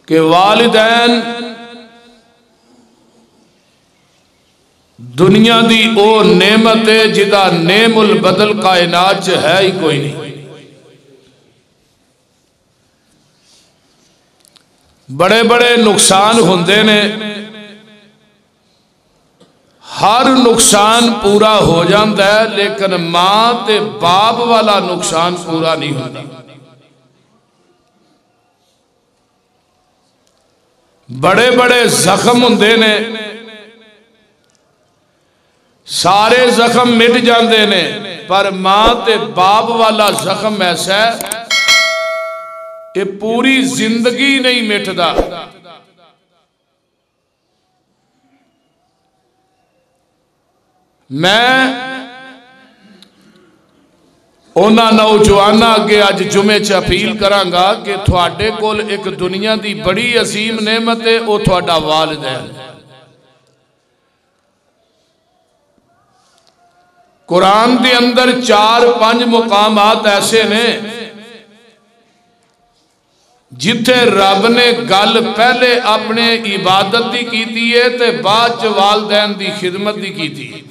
कि वालिदैन दुनिया दी ओ नेमत है जिदा नेमुल बदल कायनात च है ही कोई नहीं। बड़े बड़े नुकसान होंदे ने, हर नुकसान पूरा हो जाता है, लेकिन मां ते बाप वाला नुकसान पूरा नहीं होता। बड़े बड़े जख्म होंदे ने, सारे जख्म मिट जाते ने, पर मां ते बाप वाला जख्म ऐसा है ये पूरी जिंदगी नहीं मिटदा। मैं उन्हां नौजवानों अगे अज जुमे च अपील करांगा कि तुहाडे कोल एक दुनिया की बड़ी अजीम नेमत है, वो तुहाडा वालिदैन। कुरान के अंदर 4-5 मुकामात ऐसे ने जिथे रब ने गल पहले अपने इबादत की कीती है ते बाद च वालदैन की खिदमत की कीती है।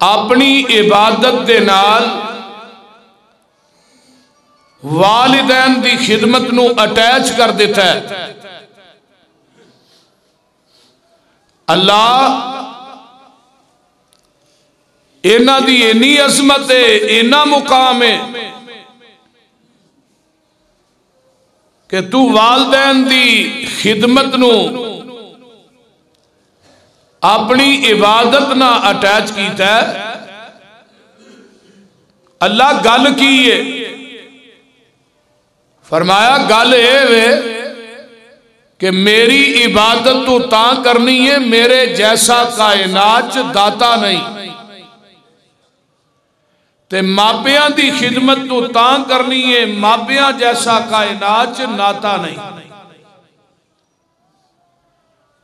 अपनी इबादत दे नाल वालिदैन की खिदमत नू अटैच कर दिता है। अल्लाह इन्हां दी इन्नी अजमत है, इन्ना मुकाम है कि तू वालदैन दी खिदमत नू अपनी इबादत ना अटैच कीता है। अल्लाह गल की है, फरमाया गल ये वे कि मेरी इबादत तू तां करनी है, मेरे जैसा कायनात च दाता नहीं, ते मापियां दी खिदमत तू तां करनी है, मापियां जैसा कायनात च नाता नहीं।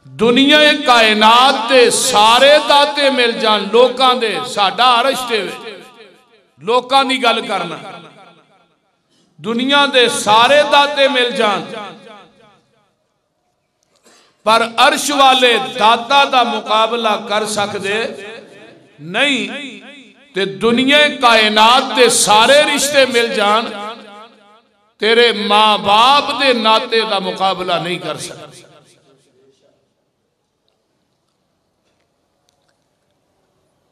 दुनिया कायनात ते सारे दाते मिल जान लोकां दे, साडा अरश ते लोकां दी गल करना, दुनिया दे सारे दाते मिल जान, पर अर्श वाले दाता दा मुकाबला कर सकते नहीं। ते दुनिया कायनात दे सारे रिश्ते मिल जान, तेरे मां बाप दे नाते दा मुकाबला नहीं कर सकते।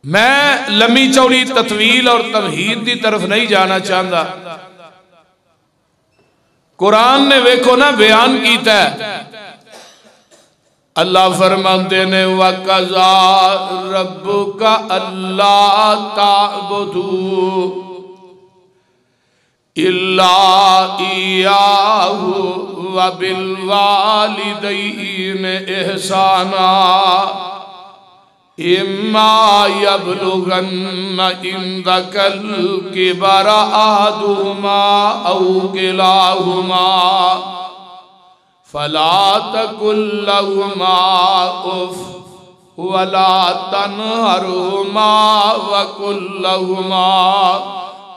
मैं लम्मी चौड़ी तत्वील और तमहीद की तरफ नहीं जाना चाहता। कुरान ने वेखो ना बयान किया है, अल्लाह फरमाते ने वकज़ा रब्बुका अल्ला ताबुदू इल्ला इय्याहु व बिल वालिदैन इहसाना इम्मा यबलुगन्ना इंदकल किबरा अहदुहुमा औ किलाहुमा फला तकुल लहुमा उफ वला तनहरुमा वकुल लहुमा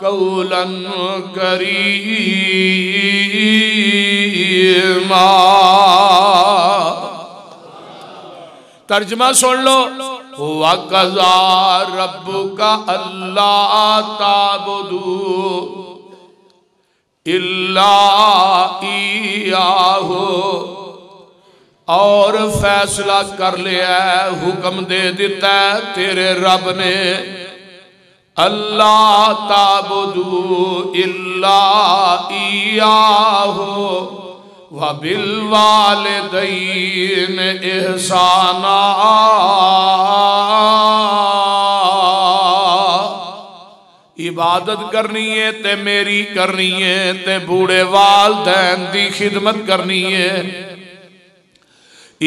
कौलन करीमा। तर्जमा सुन लो, वक़ज़ा रब्बुका अल्ला ताबुदू इल्ला इय्याहु, और फैसला कर लिया, हुक्म दे दिता तेरे रब ने, अल्लाह ताबुदू इल्ला इय्याहु व बिल वालिदैन इहसाना, इबादत करनी है ते मेरी करनी है, ते बूढ़े वालदैन दी खिदमत करनी है।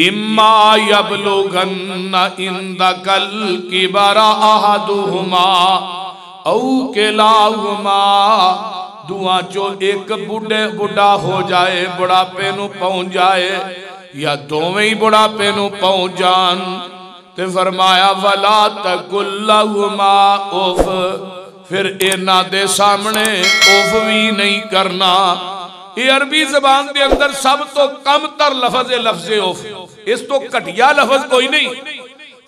इम्मा यबलुगन्ना इंदकल किबरा अहदुहुमा औ किलाहुमा, दुआ चो एक बुढ़ा हो जाए, बुढ़ापे नू पहुंच जाए, या दोवें ही बुढ़ापे नू पहुंच जान, ते फरमाया वला तकुल लहुमा उफ फिर इन्हां दे सामने उफ भी नहीं करना। ये अरबी जबान के अंदर सब तो कम तर लफज है लफ्ज़े उफ, इस तो घटिया लफज कोई नहीं।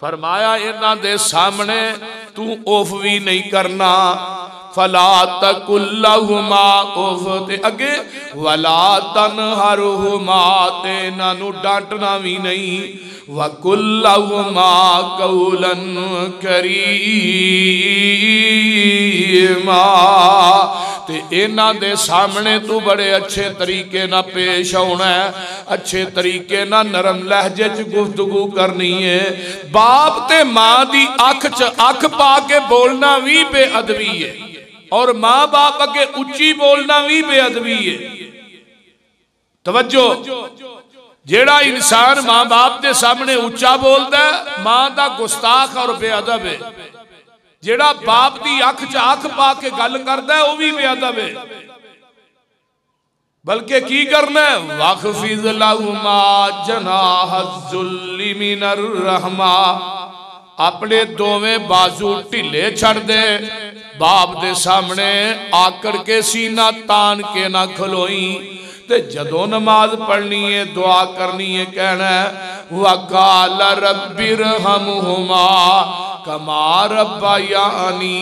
फरमाया इन्हां दे सामने तू उफ भी नहीं करना। फला तकुल्लहुमा उफ, ते अगे वला तनहरुहुमा, ते इन्हां नू डांटना भी नहीं। वकुल्लहुमा कौलन करीमा, ते इन्हां दे सामने तू बड़े अच्छे तरीके ना पेश होना है, अच्छे तरीके ना नरम लहजे च गुफ्तगू करनी है। बाप ते मां दी अख च अख पा के बोलना भी बेअदबी है, और मां बाप अगे उच्ची बोलना भी बेअदबी है। तवज्जो, जेड़ा इंसान मां बाप के सामने उच्चा बोलता है, मां का गुस्ताख और बेअदब है। जेड़ा बाप की अख च अख पा के गल करता है, वह भी बेअदब है। बल्कि की करना है, वखफिज़ लहुमा जनाहज़्ज़ुल्लि मिनर रहमा, अपने दोवें बाजू ढिले छड़ दे, बाप दे सामने आकड़ के सीना तान के ना खलोई। ते जदों नमाज पढ़नी है, दुआ करनी है, कहना है वकाल रब्बिरहमुहुमा कमा रब्बयानी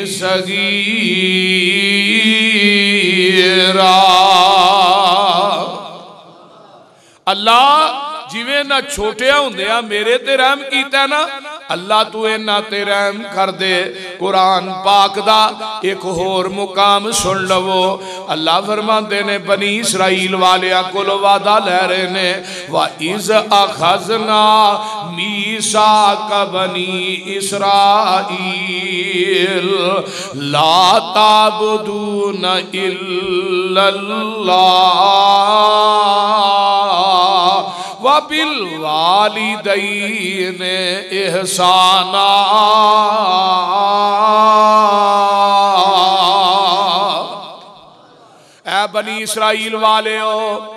सगीरा। अल्लाह जिवें ना छोटिया हुंदिया मेरे ते रहम कीता ना, अल्लाह तू इन्हां ते रहम कर दे। कुरान पाक दा एक होर मुकाम सुन लवो। अल्लाह फरमाते ने बनी इसराइल वालियां कोल वादा लै रहे ने, वा इज़ अखज़ना मीसाक बनी इसराइल ला ताबुदून इल्लल्लाह वबिल वालिदैन इहसाना। ऐ बनी इसराइल वाले हो,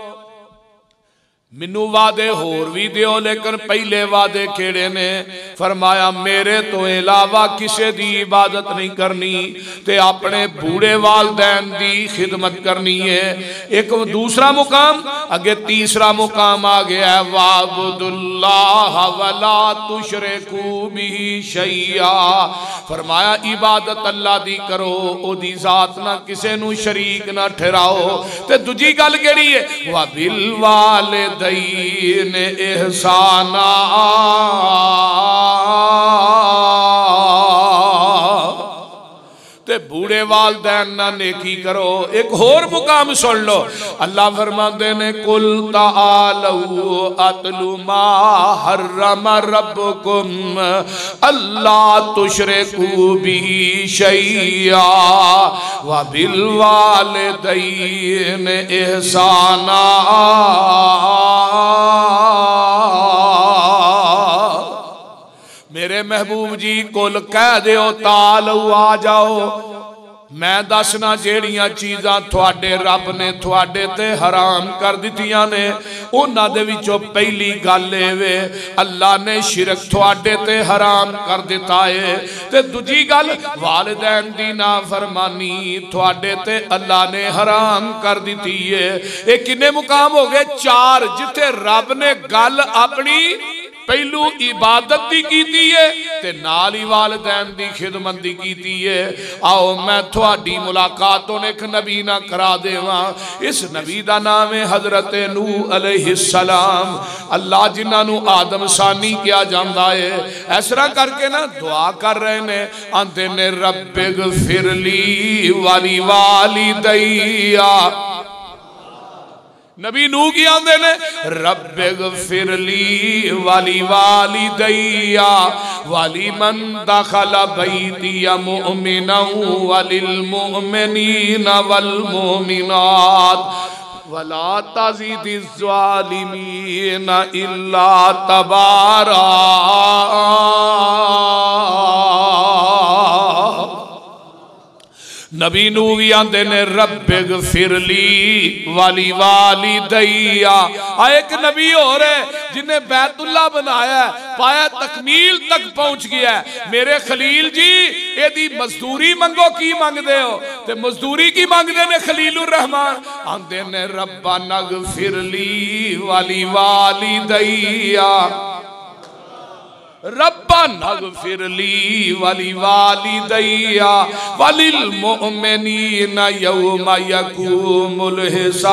मैनू वादे होर भी दियो, लेकिन पहले वादे केड़े ने? फरमाया मेरे तो इलावा किसी की इबादत नहीं करनी, ते अपने बूढ़े वालदैन की खिदमत करनी है। एक दूसरा मुकाम, अगे तीसरा मुकाम आ गया, वाबुदुल्लाह वला तुशरिकू बिही शैया। फरमाया इबादत अल्लाह दी करो, ओदी जात ना किसे नू शरीक ना ठहराओ। ते दूजी गल केड़ी है, वा बिल वालिदैन इहसाना, ते बूढ़े वालदैन ना नेकी करो। एक होर मुकाम सुन लो, अल्लाह फरमाते ने कुल तालू अतलु मा हर्रम रब्बुकुम अल्लाह तुशरिकू बिही शैया व बिल वालिदैन इहसाना। मेरे महबूब जी कुल कह दियो तालू आ जाओ, मैं दसना जेड़ियां चीज़ां थोड़े रब ने थोड़े ते हराम कर दित्तियां ने, उन्हां दे विचों पहली गल वे अल्लाह ने शिरक थोड़े ते हराम कर दिता है। ते दूजी गल वालिदैन दी नाफरमानी थोड़े ते अल्लाह ने हराम कर दिती है। ये किन्ने मुकाम हो गए? चार, जिथे रब ने गल अपनी पहलू इबादत दी कीती है ते नाल ही वालिदैन दी खिदमत दी कीती है। आओ मैं थोड़ी मुलाकात एक नबी ना करा देवां। इस नबी दा नाम है हजरत नूह अलैहिस्सलाम। अल्लाह जिन्हां नू आदम सानी किया जांदा है, इस तरह करके ना दुआ कर रहे ने, आंदे ने रब्बिगफिरली वाली वालिदैया। नबी नूह की आंदे ने रब्बिगफिरली वाली वालिदैया वाली मन दखल बैतिया मुमिनन वलिल मुमिनीना वल मुमिनात वला तज़िदिज़ ज़ालिमीना इल्ला तबारा। नबी नू भी आंदे ने रब्बिग फिरली वाली वाली दैया। एक नबी और है जिन्हें बैतुल्ला बनाया, पाया तकमील तक पहुंच गया। मेरे खलील जी एदी मजदूरी मंगो, की मंगदे हो? ते मजदूरी की मंगदे ने खलीलुर रहमान? आंदे ने रब्बा नगफिरली वाली वाली दैया, रब्बा नगफिरली वाली वाली दैया वलिल मुमिनीना यौमा यकूमुल हिसाब।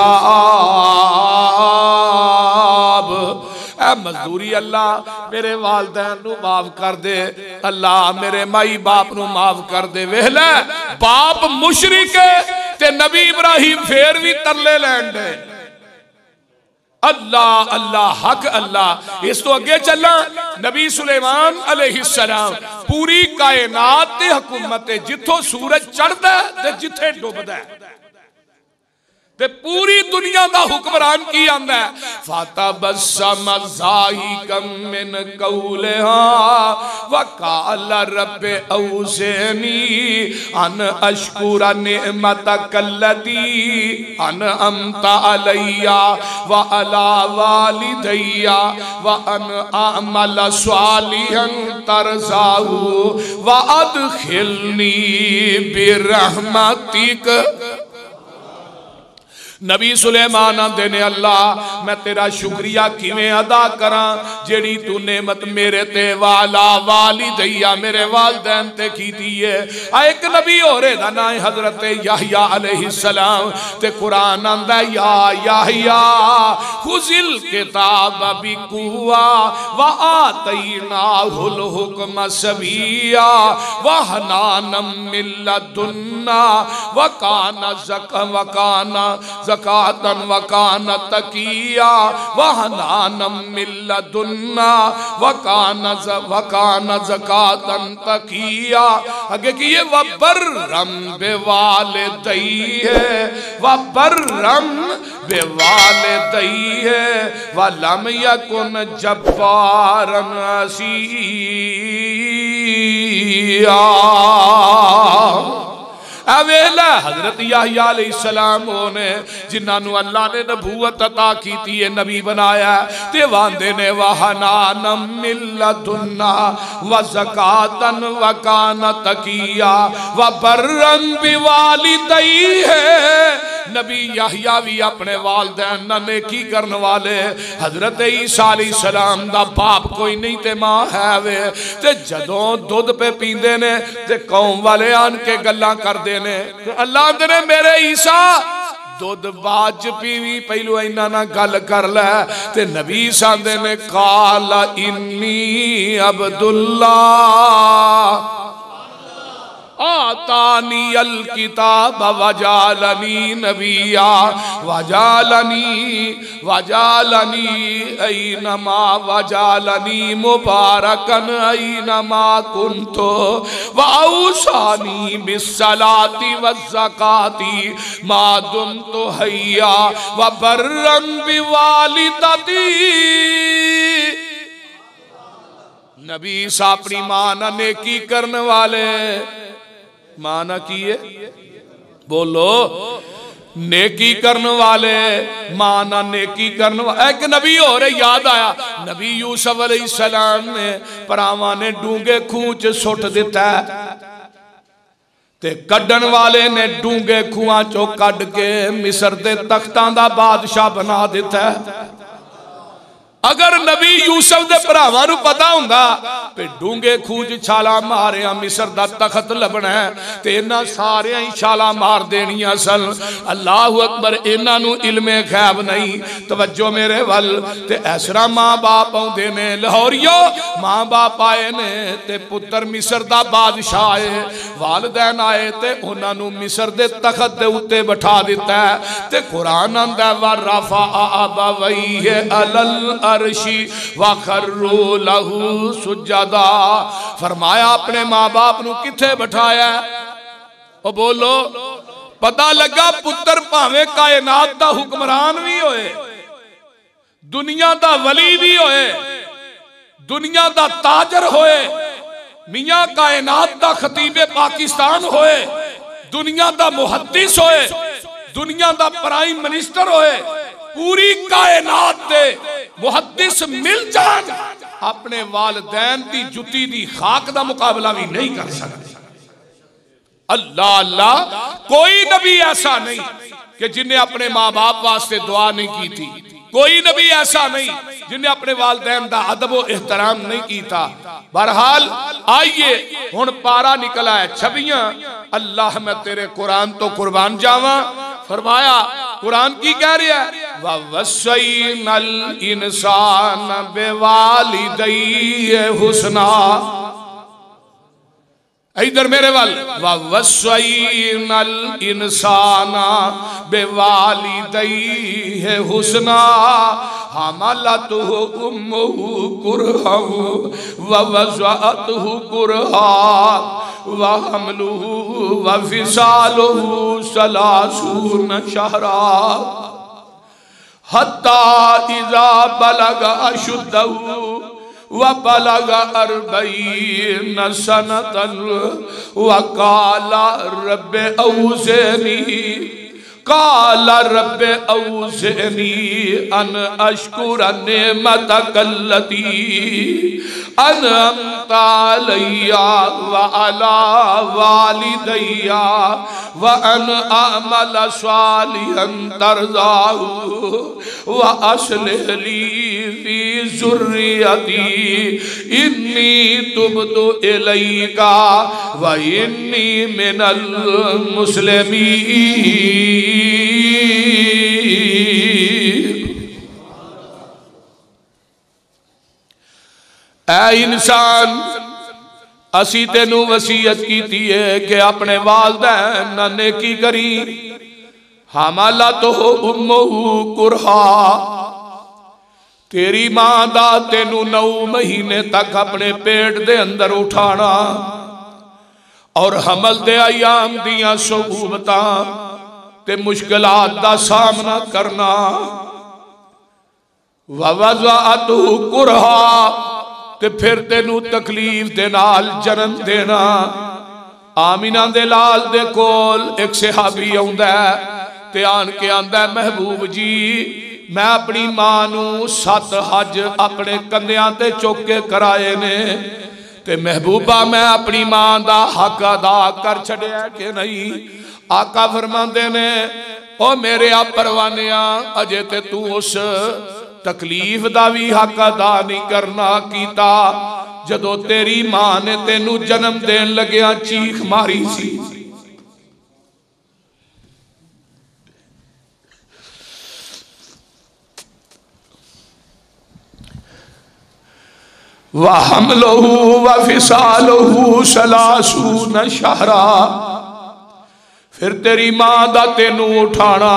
ऐ मजदूरी अल्लाह मेरे वालदैन नू माफ कर दे, अल्लाह मेरे माई बाप नू माफ कर दे। वेखला बाप मुशरिक ते नबी इब्राहिम फिर भी तरले लैन दे। अल्लाह अल्लाह हक अल्लाह। इस तो अगे चलना, नबी सुलेमान अलैहिस्सलाम पूरी कायनात दी हुकूमत, जिथों सूरज चढ़दा ते जिथे डुबदा ते पूरी दुनिया का हुक्मरान की आंदा है। फतबस्सम ज़ाहिकम मिन कौलिहा वक़ाल रब्बि औज़िनी अन अशकुरा निअमतकल्लती अनअमता अलैया व अला वालिदैया व अन अअमल स्वालिहन तरज़ाहु व अदखिलनी बिरहमतिक। नबी सुलेमान आंदे ने अल्लाह मैं तेरा शुक्रिया किवें अदा करा जेड़ी तू नेमत मेरे ते वाला वालिदैया मेरे वालदैन ते कीती है। एक नबी होर दा नाम है हजरत याहया अलैहिस्सलाम ते कुरान आंदा या याहया खुजिल किताब बिकुवा व आतैनाहुल हुक्म सबिया व हनानम मिन लदुन्ना व काना ज़कातन वकाना तकिया वहनानम मिन लदुन्ना वकाना ज़कातन तकिया। आगे की ये वबर्रम बिवालिदैहि वबर्रम बिवालिदैहि वलम यकुन जब्बारन असिया। अवेला हजरत याहया अलैहिस्सलाम ने जिन्होंने अल्लाह ने नबूवत अता की है, नबी बनाया ते वांदे ने वहनानम मिन लदुन्ना व ज़कातन व काना तकिया व बर्रन बिवालिदैहि। नबी याहया भी अपने वालदैन नाल नेकी करने वाले। हजरत ईसा अलैहिस्सलाम दा बाप कोई नहीं ते मां है वे ते जदों दुध पे पींदे ने ते कौम वाले आन के गल्लां करदे ने ते अल्लाह दे ने मेरे ईसा दुध बाज पीवी पहलू इन्ना ना गल कर लै ते नबी सादे ने काला इन्नी अब्दुल्ला आतानी अल किताब वजालनी नबिया वजालनी ऐनमा वजालनी मुबारकन ऐनमा कुंतो व औसानी बिस्सलाति वज़्ज़काति मा दुमतु हय्या व बर्रन बिवालिदती। नबी सा अपनी मां ना नेकी करने वाले, माना किए बोलो नेकी करने वाले, माना नेकी करने वाले। एक नबी और याद आया, नबी यूसुफ अलैहिस्सलाम ने भरावां ने डूंगे खूह च सुट दिता ते कड्डन वाले ने डूंगे खूहां चो कड के मिस्र दे तख्तां दा बादशाह बना दिता। अगर नबी यूसुफ दे भरावां नूं पता हुंदा ते डूंगे खूह च छाला मारिया मिस्र दा तखत लभना ते इन्हां सारियां ही छाला मार देनियां सन। अल्लाहु अकबर। इन्हां नूं इल्मे गैब नहीं। तवज्जो मेरे वल ते ऐसरा मां बाप आउंदे ने लाहौरियो, मां बाप आए ने ते पुत्र मिस्र दा बादशाह आए, वालदैन आए ते उन्हां नूं मिस्र दे तखत दे उत्ते बिठा दिता ते कुरान आंदा व रफा अबवैहि अलल अर्शी वखर्रू लहू सुजदा। फरमाया अपने मां बाप नू किथे बिठाया? ओ बोलो, पता लगा पुत्र भावे कायनात दा हुक्मरान भी होए, दुनिया दा वली भी होए, दुनिया दा ताजर होए, मियां कायनात दा खतीबे पाकिस्तान होए, दुनिया का मुहद्दिस होए, दुनिया का प्राइम मिनिस्टर होए, पूरी कायनात दे मुहद्दिस मिल जान, अपने वालदैन की जुती दी खाक का मुकाबला भी नहीं कर सकते। अल्लाह अल्लाह, कोई नबी ऐसा नहीं कि जिन्हें अपने माँ बाप वास्ते दुआ नहीं की थी, कोई नबी ऐसा नहीं जिन्हें अपने वालदैन का अदब व एहतराम नहीं किया। बहरहाल आइए हुण पारा निकला है 26। अल्लाह मैं तेरे कुरान तो कुर्बान जावा। फरमाया कुरान की कह रहा है, ववस्सैनल इंसान बिवालिदैहि हुस्ना। इधर मेरे वाल, ववस्सैनल इंसाना बिवालिदैहि हुस्ना हमलतहु उम्मुहु कुरहन ववज़अतहु कुरहा वहमलुहु वफिसालुहु सलासून शहरा हत्ता इज़ा बलग अशुद्धहु व बलग 40 सनतन व काला रब्बे औज़िनी अन अशकुर नेमतकल्लती अनअमता अलैया व अला वालिदैया व अन अमल सालिहन तरज़ाहु व अस्लिह ली फी ज़ुर्रियती इन्नी तुब्तु इलैका व इन्नी मिनल मुस्लिमीन। ऐ इंसान, असी तेनू वसीयत की है कि अपने वालदैन नाल नेकी करी। हमलतहु उम्मुहु कुरहा, तेरी मां दा तेनू 9 महीने तक अपने पेट दे अंदर उठाना और हमल दे अयाम दियां सहूबतां ते मुश्किलात दा सामना करना। ववज़अतहु कुरहा, ते फिर तेनू तकलीफ दे नाल जन्म देना। आमिना दे लाल दे कोल एक सहाबी आउंदा ते आन के आंदा, महबूब जी मैं अपनी मां नू 7 हज अपने कंधियां ते चुक के कराए ने, ते महबूबा मैं अपनी मां दा हक अदा कर छड़िया कि नहीं? आका फरमांदे ने, ओ मेरे आ परवानिया, अजे ते तू उस तकलीफ दा भी हक अदा नहीं करना कीता जदों तेरी मां ने तेनू जन्म देन लग्या चीख मारी सी। व हमलहु व फिसालहु सलासून शहरा, फिर तेरी मां दा तेनू उठाना,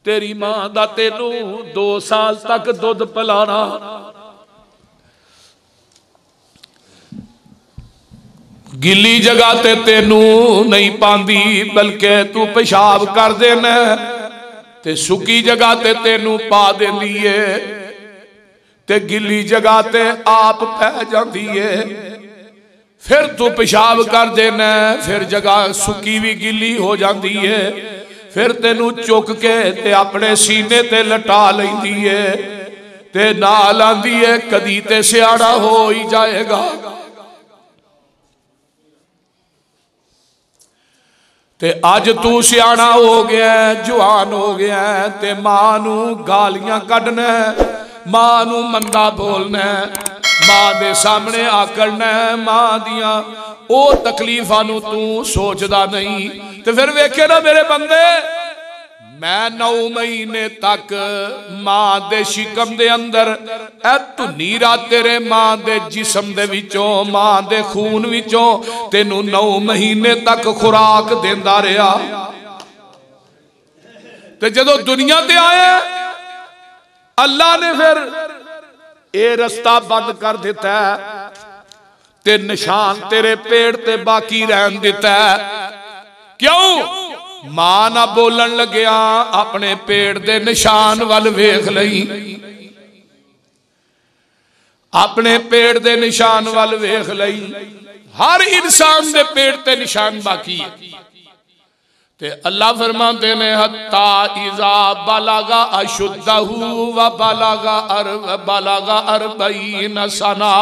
तेरी मां दा तेनू 2 साल तक दुध पिलाना। गिली जगह ते तेनू नहीं पांदी, बल्कि तू पेशाब कर देना ते सुकी जगह ते तेनू पा देंदी है, ते गिली जगह ते आप पै जाती है। फिर तू पेशाब कर देना, फिर जगह सुकी भी गिली हो जाती है। फिर तेनू चुक के ते अपने सीने ते लटा लैंदी है ते नाल आंदी है, कदी ते सियाड़ा हो ही जाएगा। ते अज तू सियाना हो गया, जवान हो गया, ते मां नू गालियां कढ़ना, मां नू मंदा बोलना, मां दे सामने आकड़ना, मां दियां ओ तकलीफां नू तू सोचदा नहीं। ते फिर वेखे ना मेरे बंदे, मैं 9 महीने तक मां दे शिकम दे अंदर ऐ धुनी रात तेरे मां दे जिस्म दे विचों, मां दे खून विचों तेनू 9 महीने तक खुराक देंदा रहा। ते जदों दुनिया ते आया अल्लाह ने फिर ये रस्ता बंद कर दिता ते निशान तेरे पेट ते बाकी रहन दिता। क्यों? मां ना बोलन लग्या अपने पेट दे निशान वल वेख लई, अपने पेट दे निशान वल वेख लई। हर इंसान के पेट ते निशान बाकी है। ते अल्लाह फरमाते ने हत्ता इज़ा बलगा अशुद्धहु व बलगा अरबईन सना,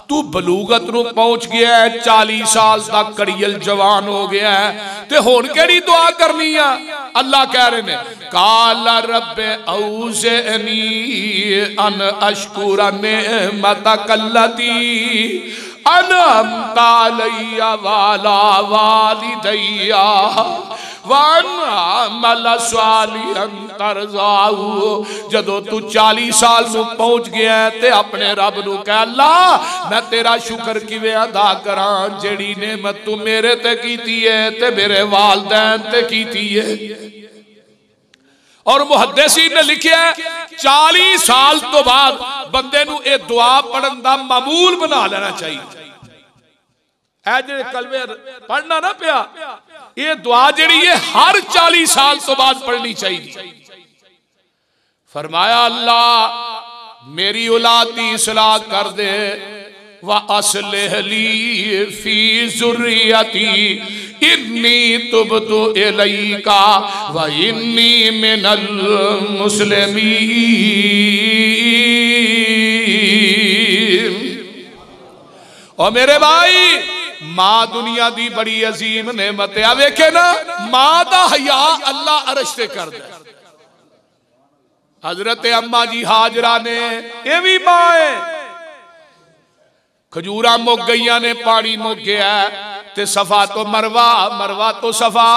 तू बलूगत नूं पहुंच गया है, 40 साल तक कड़ियल जवान हो गया है, ते हुण केड़ी दुआ करनी है? अल्लाह कह रहे ने काला रब्बे औज़िनी अन अशकुरा निअमतकल्लती अनअमता अलैया वाला वालिदैया जदों तू 40 साल नूं पहुंच गया ते अपने रब नूं कह अल्लाह मैं तेरा शुक्र किवें अदा करां जेड़ी नेमत तू मेरे ते कीती है ते मेरे वालदैन ते कीती है। और मुहद्दिसीन ने लिखा 40 साल तो बाद बंदे नूं ये दुआ पढ़न दा मामूल बना लेना चाहिए। कलमे पढ़ना ना पिया, ये दुआ जिहड़ी है हर 40 साल तो बाद पढ़नी चाहिए। फरमाया अल्लाह मेरी औलाद दी इस्लाह कर दे, व अस्लिह ली फी ज़ुर्रियती इन्नी तुबतु इलैका व इन्नी मिनल मुस्लिमीन। और मेरे भाई मां दुनिया दी बड़ी अजीम नेमत है। वेखे ना मां दा हया अल्लाह अरश ते कर दे। हजरत अम्मा जी हाजरा ने ये भी मां है, खजूरा मुक गई ने, पानी मुक गया ते सफा तो मरवा, मरवा तो सफा।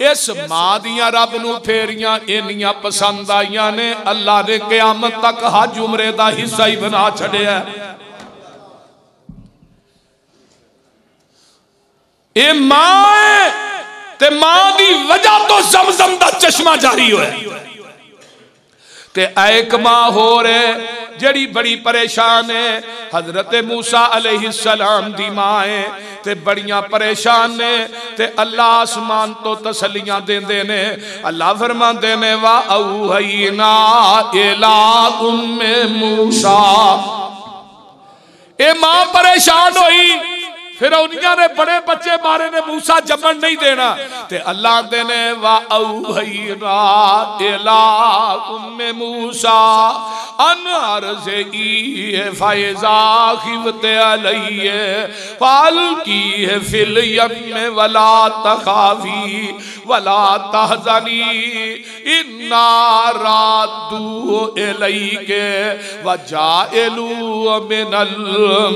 इस मां दियां रब नूं फेरियां इन्नियां पसंद आईयां ने, अल्लाह ने क़यामत तक हज उमरे दा हिस्सा ही बना छड़िया। ये मां है ते मां दी वजह तो ज़मज़म दा चश्मा जारी होया। ते एक मां हो रहे जड़ी बड़ी परेशान है, हजरत मूसा अलैहिस्सलाम दी मां है ते बड़ियां परेशान ने। ते अल्लाह आसमान तो तसलियां देंदे ने। अल्लाह फरमांदे ने वा औहयना इला उम्मे मूसा। ए मां परेशान हुई, फिर उन्होंने ने बड़े बच्चे मारे ने, मूसा जमन नहीं देना। ते अल्लाह दे ने वा औहयना इला उम्मे मूसा अन अर्ज़ी फ़ैज़ा खिफ़ते अलैहि फ़अल्क़ी फ़िल यम्मि वला तख़ाफ़ी वला तहज़नी इन्ना राद्दूहु इलैके व जाइलूहु मिनल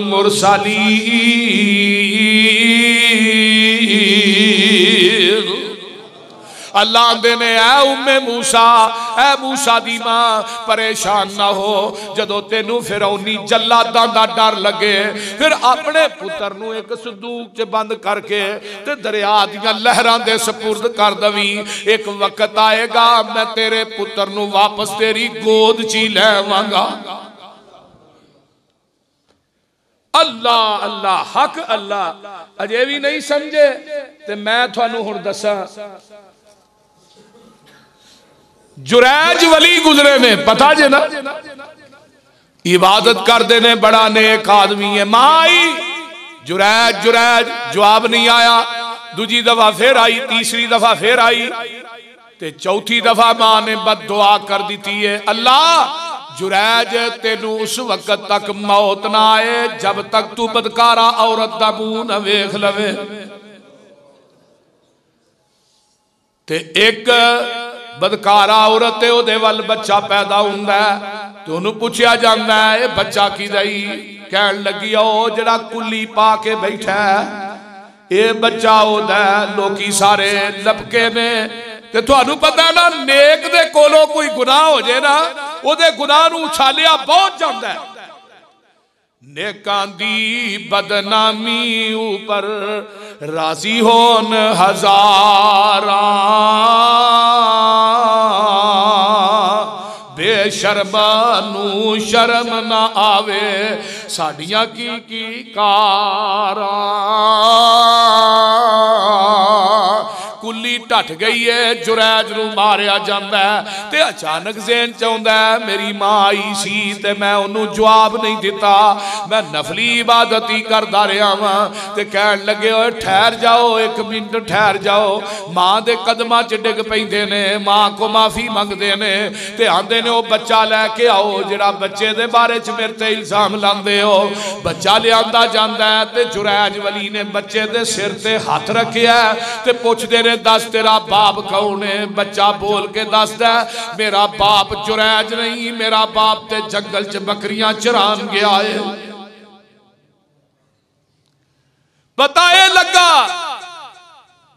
मुरसलीन। अल्लाह देने ऐ उम्मे मूसा, ऐ मूसा दी मां परेशान ना हो। जदों तेनू फिरौनी जल्लादां दा डर लगे, फिर अपने पुत्र नू एक संदूक च बंद करके ते दरिया दियां लहरां दे सपुर्द कर दवी। एक वक्त आएगा मैं तेरे पुत्र नू वापस तेरी गोद च ही लैवांगा। अल्लाह अल्लाह हक अल्लाह। अजे भी नहीं समझे ते मैं थानू हुण दसां, जुरैज वली गुजरे ने, पता जे ना, इबादत करते ने, बड़ा नेक आदमी है। मां आई जुरैज जुरैज, जवाब नहीं आया। दूजी दफा फिर आई, तीसरी दफा फिर आई, ते चौथी दफा मां ने बद दुआ कर दी है, अल्लाह जुरैज तेनू उस वक्त तक मौत ना आए जब तक तू बदकारा औरत दा मुंह न वेख लवे। ते एक बदकारा औरत है, ओदे वल बच्चा पैदा हुंदा है ते ओनू पूछया जांदा है ये बच्चा किदा ही? कहन लगी ओ जड़ा कुल्ली पा के बैठा है ये बच्चा ओदा। लोकी सारे लपके ने। ते तुहानू पता ना नेक दे कोलों कोई गुनाह हो जाए ना, ओदे गुनाह नू उछालिया बहुत जांदा है। नेकां दी बदनामी ऊपर राजी होन हजारा, बेशर्मा नू शर्म ना आवे साडियां की कारा। कुली ढट गई है, जुरैज नूं मारिया जांदा है ते अचानक ज़हन च आउंदा है मेरी मां आई सी ते मैं उन्होंने जवाब नहीं दिता, मैं नफली इबादत ही करदा रहा वां ते कहण लगे ओए ठहर जाओ, एक मिनट ठहर जाओ। मां दे कदमां च डिग पैंदे ने, मां को माफी मंगदे ने ते आंदे ने ओ बच्चा लैके आओ जिहड़ा बच्चे दे बारे च मेरे ते इल्जाम लांदे हो। बच्चा लियांदा जांदा है ते जुरैज वली ने बच्चे दे सिर ते हाथ रखिया ते पुछदे ने दस तेरा बाप कौन है? बच्चा बोल के दसदा मेरा बाप जुरैज नहीं, मेरा बाप ते जंगल च बकरियां चरान गया है। पता यह लगा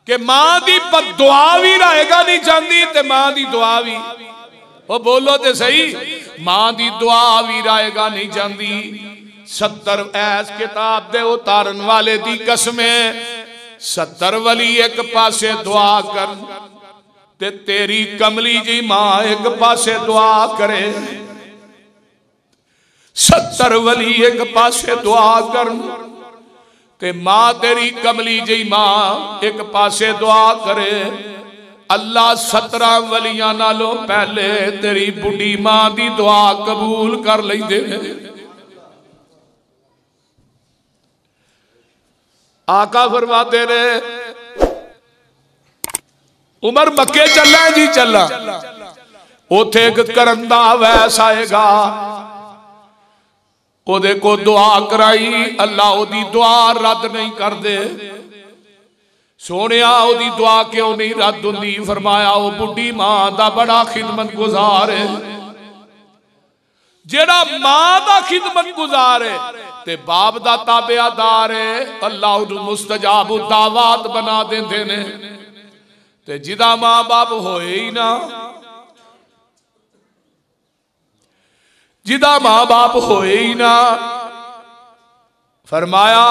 कि मां की दुआ भी रहेगा नहीं चाहती ते मां की दुआ भी, वो बोलो ते सही, मां की दुआ भी रहेगा नहीं चाहती। 70 ऐस किताब दे उतारन वाले दी कसमें 70 वली एक पासे दुआ कर ते तेरी कमली जी मां एक पासे दुआ करे। 70 वली एक पासे दुआ कर ते मां तेरी कमली जी मां एक पासे दुआ करे। अल्लाह 17 वलियां नालों पहले तेरी बुढ़ी मां दी दुआ कबूल कर लेंदे ने। आका फरमाते ने उमर मक्के चला जी चला, उथे एक करंदा वैस आएगा, ओदे को दुआ कराई, अल्लाह ओदी दुआ रद्द नहीं कर दे। सोनिया ओदी दुआ क्यों नहीं रद्द हुंदी? फरमाया वो बुढ़ी मां दा बड़ा खिदमत गुजार है। जेड़ा मां दा खिदमत गुजार है ते बाप दा ताबेदार है, अल्लाह उन्हें मुस्तजाब दावात बना देंदे ने। ते जिदा मां बाप होए ही ना, जिदा मां बाप होए ही ना, फरमाया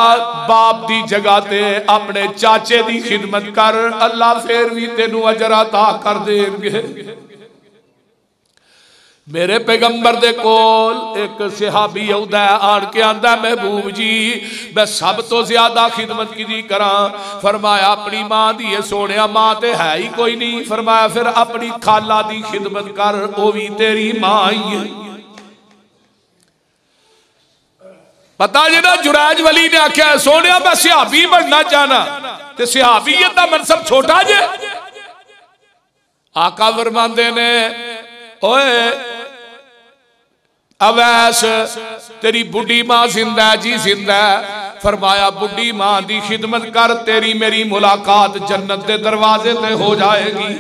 बाप दी जगह ते अपने चाचे दी खिदमत कर, अल्लाह फिर भी तेनू अजर अता कर देंगे। मेरे पैगंबर दे कोल एक सहाबी आउंदा है, आन के आंदा महबूब जी मैं सब तो ज्यादा खिदमत की करा। फरमाया अपनी मां दी है। सोनिया मां ते है ही कोई नहीं। फरमाया फिर अपनी खाला दी खिदमत कर, वो भी तेरी मां ही है। पता जी ना जुरैज वली ने आख्या सोनिया मैं सहाबी बनना चाहना, ते सहाबीयत दा मनसब छोटा जे। आका फरमांदे ने ओए अवैस तेरी बुढ़ी मां जिंदा है जी जिंदा है। फरमाया बुढ़ी मां दी खिदमत कर, तेरी मेरी मुलाकात जन्नत के दरवाजे ते हो जाएगी।